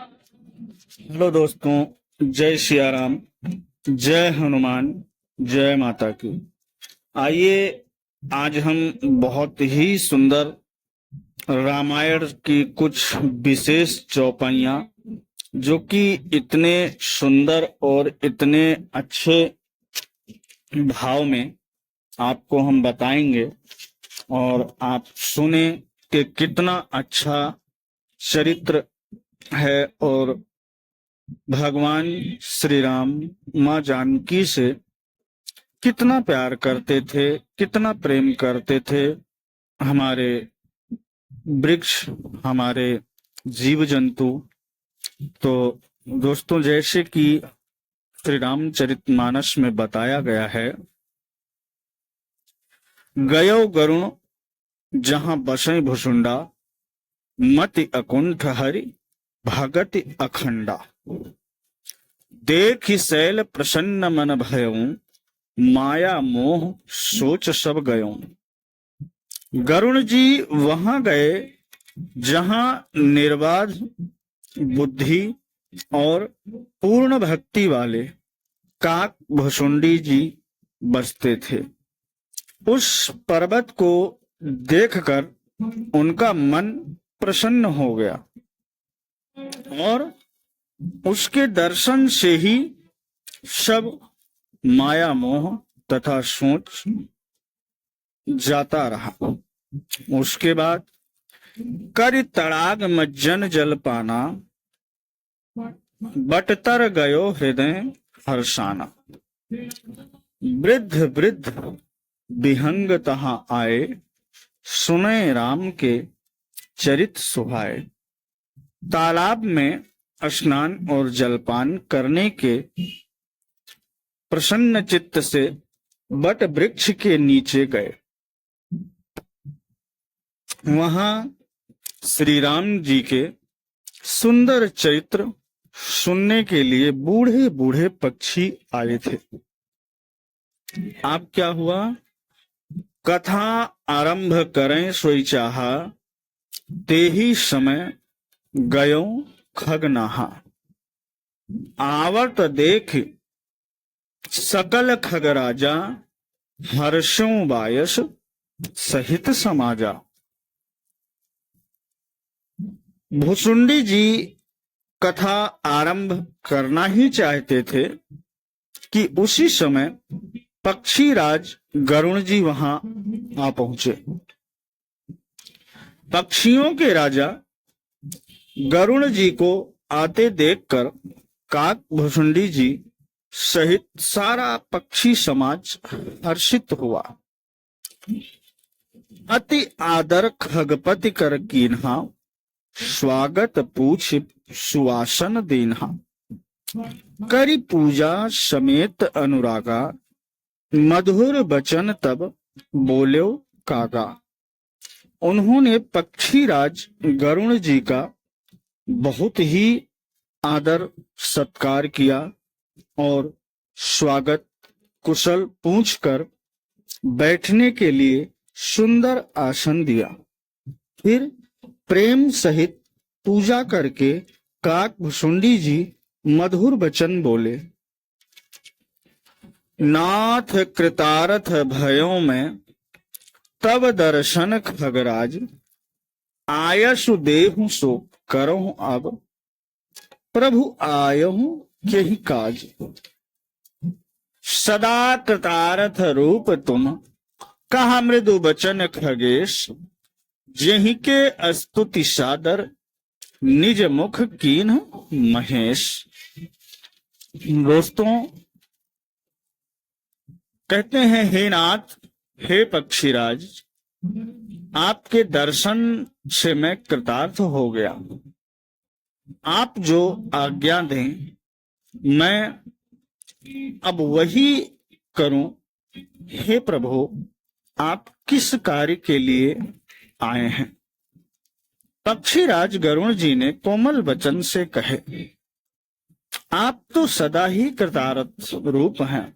Hello दोस्तों, जय सिया राम, जय हनुमान, जय माता की। आइए आज हम बहुत ही सुंदर रामायण की कुछ विशेष चौपाइयाँ जो कि इतने सुंदर और इतने अच्छे भाव में आपको हम बताएंगे और आप सुने कि कितना अच्छा चरित्र है। और भगवान श्री राम माँ जानकी से कितना प्यार करते थे, कितना प्रेम करते थे। हमारे वृक्ष, हमारे जीव जंतु। तो दोस्तों, जैसे कि श्री रामचरितमानस में बताया गया है, गयो गरुण जहां बसै भुसुंडा, मति अकुंठ हरि भगति अखंडा। देखि शैल प्रसन्न मन भयऊं, माया मोह सोच सब गयों। गरुण जी वहां गए जहां निर्बाध बुद्धि और पूर्ण भक्ति वाले काक भुसुंडी जी बसते थे। उस पर्वत को देखकर उनका मन प्रसन्न हो गया और उसके दर्शन से ही सब माया मोह तथा सोच जाता रहा। उसके बाद कर तड़ाग मज्जन जल पाना, बटतर गयो हृदय हर्षाना। वृद्ध वृद्ध विहंग तहां आए, सुने राम के चरित सुहाए। तालाब में स्नान और जलपान करने के प्रसन्न चित्त से बट वृक्ष के नीचे गए। वहां श्री राम जी के सुंदर चरित्र सुनने के लिए बूढ़े बूढ़े पक्षी आए थे। अब क्या हुआ? कथा आरंभ करें सोई चाहा, तेही समय गयो खगनाहा। आवत देख सकल खगराजा, हर्षों बायस सहित समाजा। भुसुंडी जी कथा आरंभ करना ही चाहते थे कि उसी समय पक्षी राज गरुण जी वहां आ पहुंचे। पक्षियों के राजा गरुण जी को आते देखकर काक भुसुंडी जी सहित सारा पक्षी समाज हर्षित हुआ। अति आदर खगपति कर कीन्हा, स्वागत पूछ सुवासन दीन्हा। करी पूजा समेत अनुरागा, मधुर वचन तब बोल्यो कागा। उन्होंने पक्षीराज गरुण जी का बहुत ही आदर सत्कार किया और स्वागत कुशल पूछकर बैठने के लिए सुंदर आसन दिया। फिर प्रेम सहित पूजा करके काक भुसुंडी जी मधुर वचन बोले। नाथ कृतार्थ भयों में तब दर्शन खगराज, आयसु देहु सो करहु अब, प्रभु आयहु के ही काज। सदा कृतार्थ रूप तुम, कहा मृदु बचन खगेश। जेहि के स्तुति सादर, निज मुख कीन महेश। दोस्तों, कहते हैं, हे नाथ, हे पक्षीराज, आपके दर्शन से मैं कृतार्थ हो गया। आप जो आज्ञा दें मैं अब वही करूं। हे प्रभु, आप किस कार्य के लिए आए हैं? पक्षीराज गरुण जी ने कोमल वचन से कहे, आप तो सदा ही कृतार्थ रूप हैं,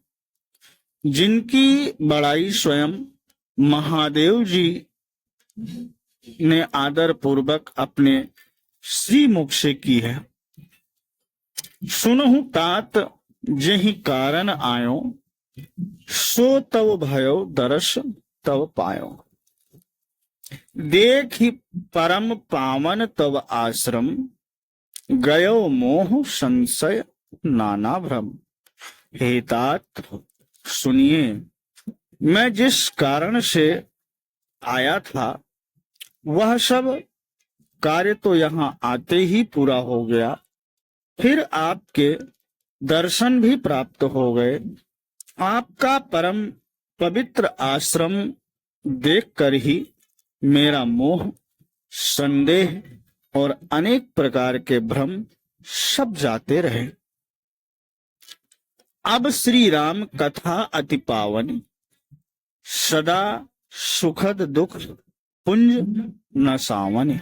जिनकी बड़ाई स्वयं महादेव जी ने आदर पूर्वक अपने श्री मुख से की है। सुनहु तात जेहि कारण आयो, सो तव भयो दर्श तव पायो। देखि परम पावन तव आश्रम, गयो मोह संशय नाना भ्रम। हे तात सुनिए, मैं जिस कारण से आया था वह सब कार्य तो यहाँ आते ही पूरा हो गया, फिर आपके दर्शन भी प्राप्त हो गए। आपका परम पवित्र आश्रम देखकर ही मेरा मोह, संदेह और अनेक प्रकार के भ्रम सब जाते रहे। अब श्री राम कथा अति पावन, सदा सुखद दुख पुंज न सावन।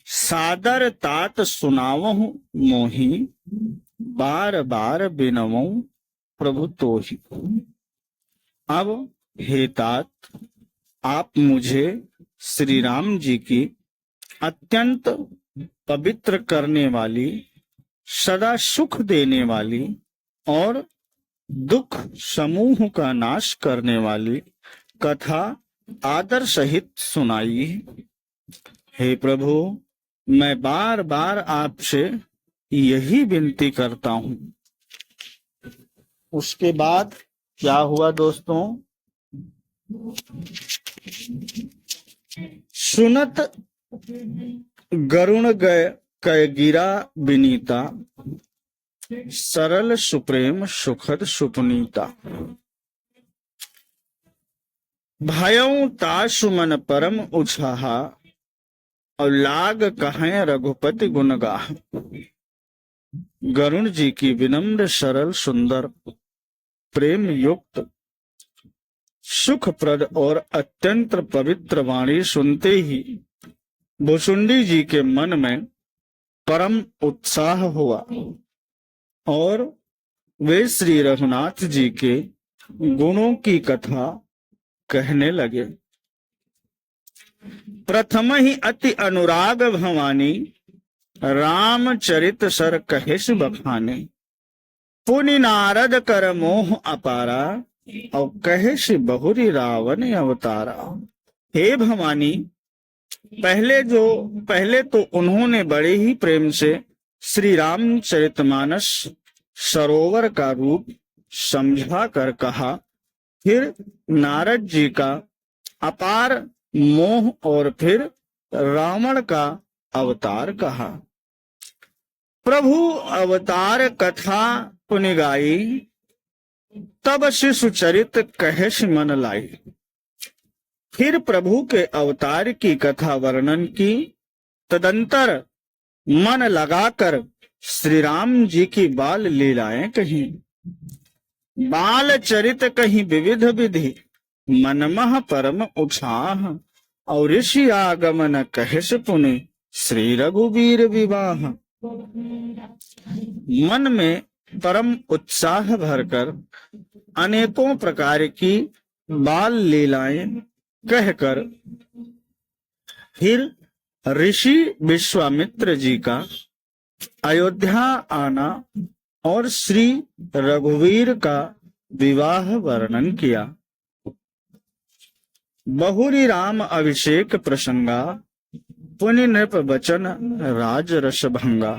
सादर तात सुनावहु मोहि, बार बार बिनवऊं प्रभु तोहि। अब हे तात, आप मुझे श्री राम जी की अत्यंत पवित्र करने वाली, सदा सुख देने वाली और दुख समूह का नाश करने वाली कथा आदर सहित सुनाई। हे प्रभु, मैं बार बार आपसे यही विनती करता हूं। उसके बाद क्या हुआ दोस्तों? सुनत गरुण गय कय गिरा विनीता, सरल सुप्रेम सुखद सुपुनीता। भयउ तासु मन परम उछाहा, और लाग कहें रघुपति गुण गाह। गरुण जी की विनम्र सरल सुंदर प्रेम युक्त सुखप्रद और अत्यंत पवित्र वाणी सुनते ही भुसुंडी जी के मन में परम उत्साह हुआ और वे श्री रघुनाथ जी के गुणों की कथा कहने लगे। प्रथम ही अति अनुराग भवानी, रामचरित सर कहिस बखाने। पुनि नारद कर मोह अपारा, और कहिस बहुरी रावण अवतारा। हे भवानी, पहले तो उन्होंने बड़े ही प्रेम से श्री रामचरितमानस सरोवर का रूप समझा कर कहा, फिर नारद जी का अपार मोह और फिर रावण का अवतार कहा। प्रभु अवतार कथा पुनि गाई, तब शिशु चरित कहिस मन लाई। फिर प्रभु के अवतार की कथा वर्णन की, तदंतर मन लगाकर श्री राम जी की बाल लीलाएं कही। बाल चरित कहीं विविध विधि, मनमह परम उत्साह। और ऋषि आगमन कहिस पुनि, श्री रघुवीर विवाह। मन में परम उत्साह भरकर अनेकों प्रकार की बाल लीलाएं कहकर फिर ऋषि विश्वामित्र जी का अयोध्या आना और श्री रघुवीर का विवाह वर्णन किया। बहुरी राम अभिषेक प्रसंगा, पुनि नृप वचन राज रस भंगा।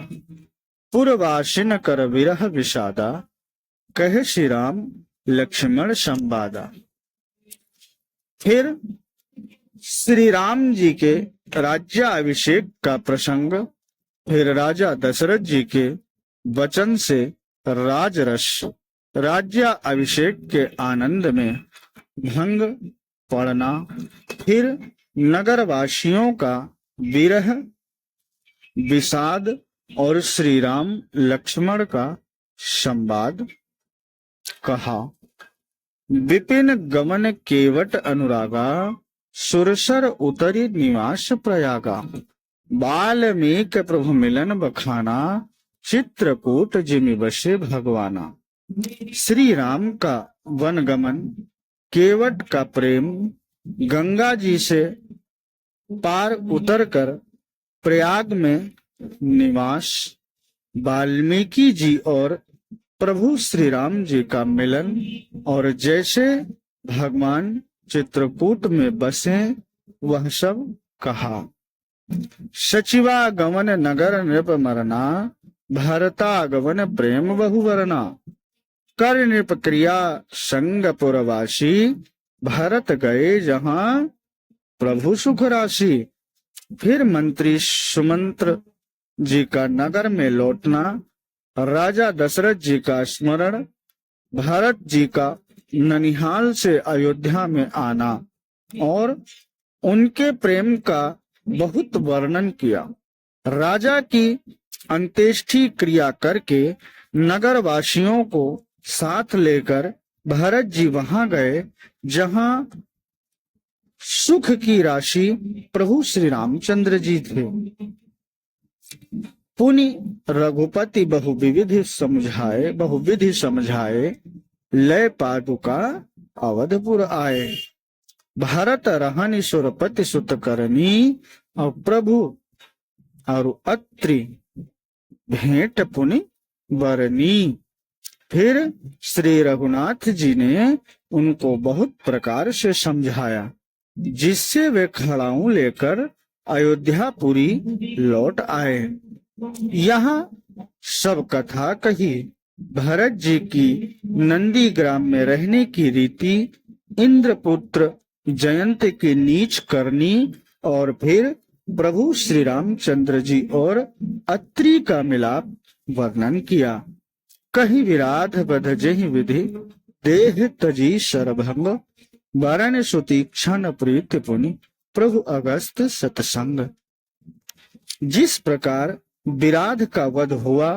पुरवासिन कर विरह विषादा, कहे श्री राम लक्ष्मण संवादा। फिर श्री राम जी के राज्याभिषेक का प्रसंग, फिर राजा दशरथ जी के वचन से राजरस, राज्याभिषेक के आनंद में भंग पड़ना, फिर नगरवासियों का विरह विषाद और श्री राम लक्ष्मण का संवाद कहा। विपिन गमन केवट अनुरागा, सुरसर उतरी निवास प्रयागा। वाल्मीकि प्रभु मिलन बखाना, चित्रकूट जिमि बसे भगवाना। श्री राम का वनगमन, केवट का प्रेम, गंगा जी से पार उतरकर प्रयाग में निवास, वाल्मीकि जी और प्रभु श्री राम जी का मिलन और जैसे भगवान चित्रकूट में बसे वह सब कहा। सचिवागमन नगर नृप मरना, भरतागमन प्रेम बहुवरना। कर नृप क्रिया संग पुरवासी, भरत गए जहां प्रभु सुख राशि। फिर मंत्री सुमंत्र जी का नगर में लौटना, राजा दशरथ जी का स्मरण, भरत जी का ननिहाल से अयोध्या में आना और उनके प्रेम का बहुत वर्णन किया। राजा की अंत्येष्टि क्रिया करके नगर वासियों को साथ लेकर भरत जी वहां गए जहां सुख की राशि प्रभु श्री रामचंद्र जी थे। पुनि रघुपति बहुविधि समझाए, लय पादुका अवधपुर आए। भरत रहनि सुरपति सुत करनी, और प्रभु और अत्रि भेंट पुनि बरनी। फिर श्री रघुनाथ जी ने उनको बहुत प्रकार से समझाया, जिससे वे खड़ाऊ लेकर अयोध्यापुरी लौट आए। यहाँ सब कथा कही। भरत जी की नंदी ग्राम में रहने की रीति, इंद्रपुत्र जयंत की नीच करनी और फिर प्रभु श्री रामचंद्र जी और अत्रि का मिलाप वर्णन किया। कही विराध बध जहि विधि, देह तजी शरभंग। वरण सुतीक्षण प्रीत पुनि, प्रभु अगस्त सतसंग। जिस प्रकार विराध का वध हुआ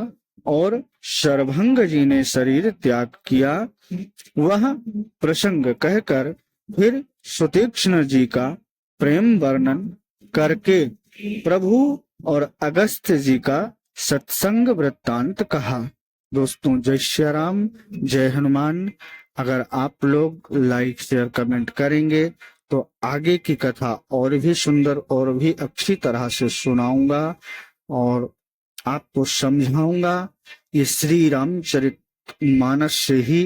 और शरभंग जी ने शरीर त्याग किया, वह प्रसंग कहकर फिर सुतीक्ष्ण जी का प्रेम वर्णन करके प्रभु और अगस्त जी का सत्संग वृत्तांत कहा। दोस्तों, जय श्री राम, जय हनुमान। अगर आप लोग लाइक शेयर कमेंट करेंगे तो आगे की कथा और भी सुंदर और भी अच्छी तरह से सुनाऊंगा और आपको समझाऊंगा। ये श्री रामचरित मानस से ही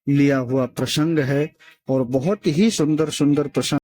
लिया हुआ प्रसंग है और बहुत ही सुंदर सुंदर प्रसंग